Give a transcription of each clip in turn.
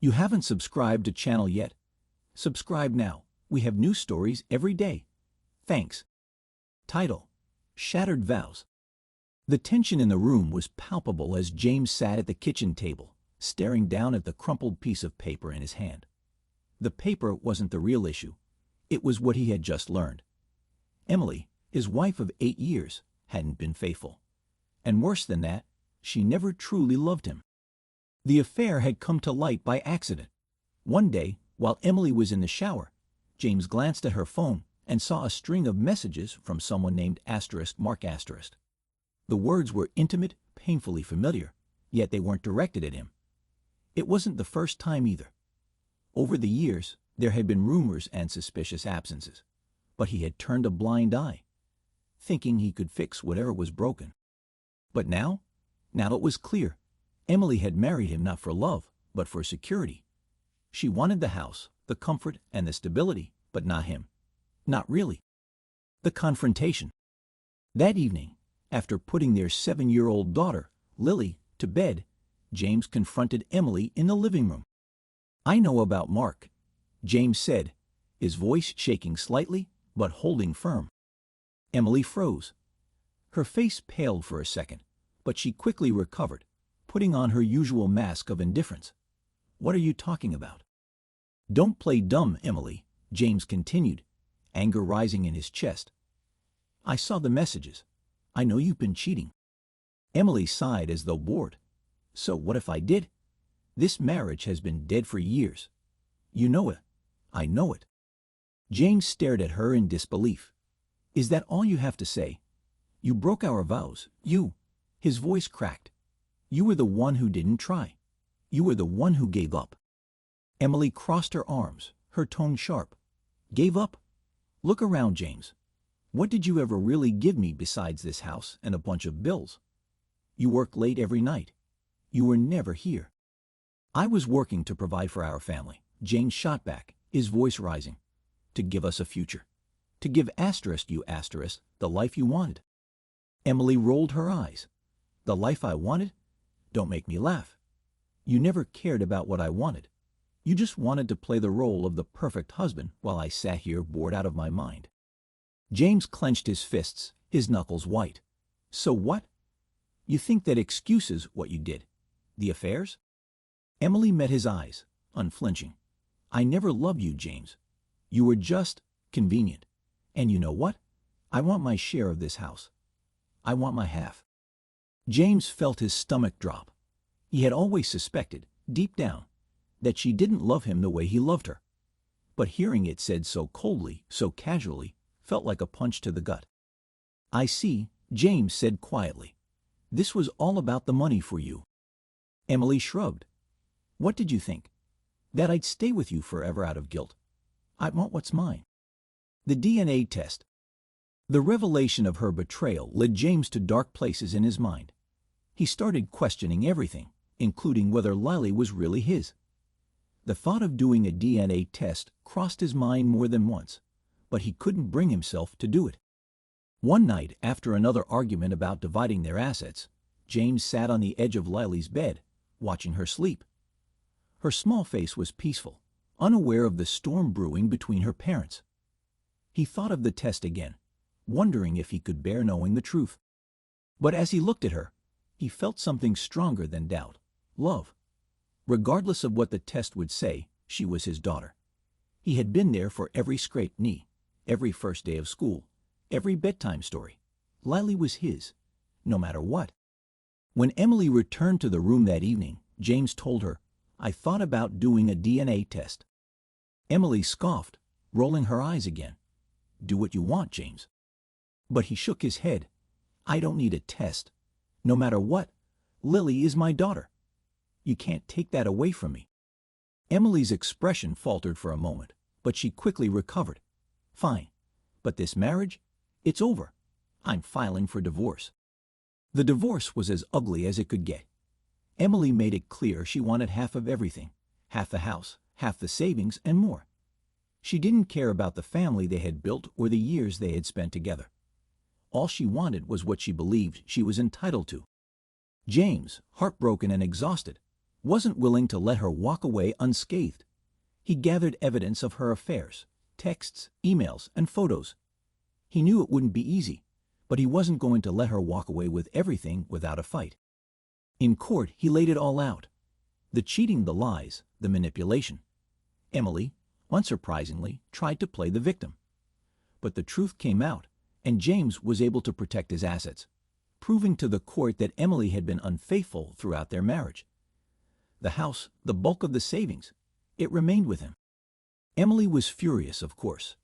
You haven't subscribed to channel yet? Subscribe now. We have new stories every day. Thanks. Title: Shattered Vows. The tension in the room was palpable as James sat at the kitchen table, staring down at the crumpled piece of paper in his hand. The paper wasn't the real issue. It was what he had just learned. Emily, his wife of 8 years, hadn't been faithful. And worse than that, she never truly loved him. The affair had come to light by accident. One day, while Emily was in the shower, James glanced at her phone and saw a string of messages from someone named Mark. The words were intimate, painfully familiar, yet they weren't directed at him. It wasn't the first time either. Over the years, there had been rumors and suspicious absences, but he had turned a blind eye, thinking he could fix whatever was broken. But now it was clear. Emily had married him not for love, but for security. She wanted the house, the comfort, and the stability, but not him. Not really. The confrontation. That evening, after putting their 7-year-old daughter, Lily, to bed, James confronted Emily in the living room. "I know about Mark," James said, his voice shaking slightly, but holding firm. Emily froze. Her face paled for a second, but she quickly recovered, putting on her usual mask of indifference. "What are you talking about?" "Don't play dumb, Emily," James continued, anger rising in his chest. "I saw the messages. I know you've been cheating." Emily sighed as though bored. "So what if I did? This marriage has been dead for years. You know it. I know it." James stared at her in disbelief. "Is that all you have to say? You broke our vows. You." His voice cracked. "You were the one who didn't try. You were the one who gave up." Emily crossed her arms, her tone sharp. "Gave up? Look around, James. What did you ever really give me besides this house and a bunch of bills? You work late every night. You were never here." "I was working to provide for our family," James shot back, his voice rising. "To give us a future. To give you the life you wanted." Emily rolled her eyes. "The life I wanted? Don't make me laugh. You never cared about what I wanted. You just wanted to play the role of the perfect husband while I sat here bored out of my mind." James clenched his fists, his knuckles white. "So what? You think that excuses what you did? The affairs?" Emily met his eyes, unflinching. "I never loved you, James. You were just convenient. And you know what? I want my share of this house. I want my half." James felt his stomach drop. He had always suspected, deep down, that she didn't love him the way he loved her. But hearing it said so coldly, so casually, felt like a punch to the gut. "I see," James said quietly. "This was all about the money for you." Emily shrugged. "What did you think? That I'd stay with you forever out of guilt? I want what's mine." The DNA test. The revelation of her betrayal led James to dark places in his mind. He started questioning everything, including whether Lily was really his. The thought of doing a DNA test crossed his mind more than once, but he couldn't bring himself to do it. One night, after another argument about dividing their assets, James sat on the edge of Lily's bed, watching her sleep. Her small face was peaceful, unaware of the storm brewing between her parents. He thought of the test again, wondering if he could bear knowing the truth. But as he looked at her, he felt something stronger than doubt: love. Regardless of what the test would say, she was his daughter. He had been there for every scraped knee, every first day of school, every bedtime story. Lily was his, no matter what. When Emily returned to the room that evening, James told her, "I thought about doing a DNA test." Emily scoffed, rolling her eyes again. "Do what you want, James." But he shook his head. "I don't need a test. No matter what, Lily is my daughter. You can't take that away from me." Emily's expression faltered for a moment, but she quickly recovered. "Fine. But this marriage? It's over. I'm filing for divorce." The divorce was as ugly as it could get. Emily made it clear she wanted half of everything, half the house, half the savings, and more. She didn't care about the family they had built or the years they had spent together. All she wanted was what she believed she was entitled to. James, heartbroken and exhausted, wasn't willing to let her walk away unscathed. He gathered evidence of her affairs, texts, emails, and photos. He knew it wouldn't be easy, but he wasn't going to let her walk away with everything without a fight. In court, he laid it all out. The cheating, the lies, the manipulation. Emily, unsurprisingly, tried to play the victim. But the truth came out, and James was able to protect his assets, proving to the court that Emily had been unfaithful throughout their marriage. The house, the bulk of the savings, it remained with him. Emily was furious, of course.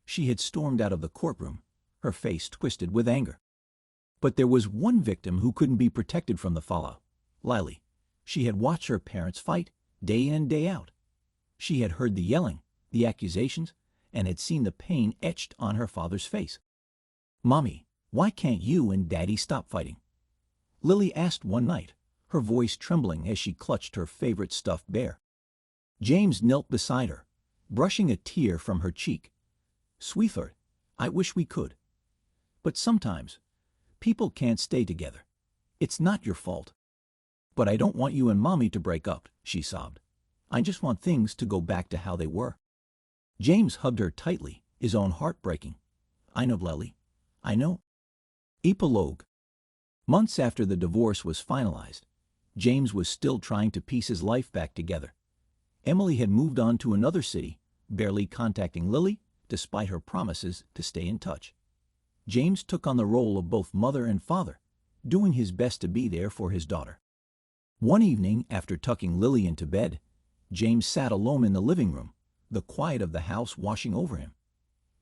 She had stormed out of the courtroom, her face twisted with anger. But there was one victim who couldn't be protected from the fallout: Lily. She had watched her parents fight day in, day out. She had heard the yelling, the accusations, and had seen the pain etched on her father's face. "Mommy, why can't you and Daddy stop fighting?" Lily asked one night, her voice trembling as she clutched her favorite stuffed bear. James knelt beside her, brushing a tear from her cheek. "Sweetheart, I wish we could. But sometimes, people can't stay together. It's not your fault." "But I don't want you and Mommy to break up," she sobbed. "I just want things to go back to how they were." James hugged her tightly, his own heart breaking. "I know, Lily. I know." Epilogue. Months after the divorce was finalized, James was still trying to piece his life back together. Emily had moved on to another city, barely contacting Lily, despite her promises to stay in touch. James took on the role of both mother and father, doing his best to be there for his daughter. One evening, after tucking Lily into bed, James sat alone in the living room, the quiet of the house washing over him.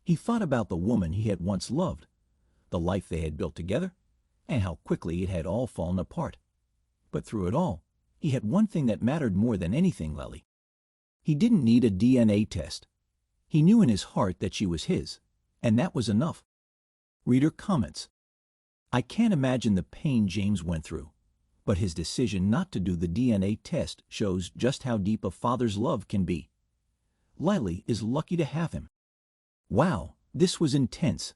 He thought about the woman he had once loved, the life they had built together, and how quickly it had all fallen apart. But through it all, he had one thing that mattered more than anything: Lily. He didn't need a DNA test. He knew in his heart that she was his, and that was enough. Reader comments: I can't imagine the pain James went through, but his decision not to do the DNA test shows just how deep a father's love can be. Lily is lucky to have him. Wow, this was intense.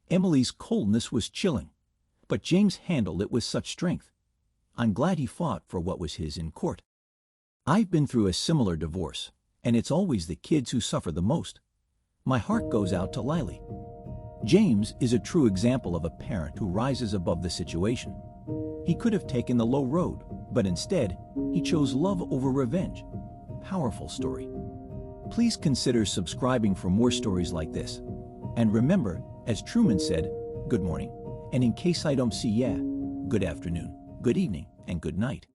Emily's coldness was chilling, but James handled it with such strength. I'm glad he fought for what was his in court. I've been through a similar divorce, and it's always the kids who suffer the most. My heart goes out to Lily. James is a true example of a parent who rises above the situation. He could have taken the low road, but instead, he chose love over revenge. Powerful story. Please consider subscribing for more stories like this. And remember, as Truman said, good morning, and in case I don't see ya, good afternoon, good evening, and good night.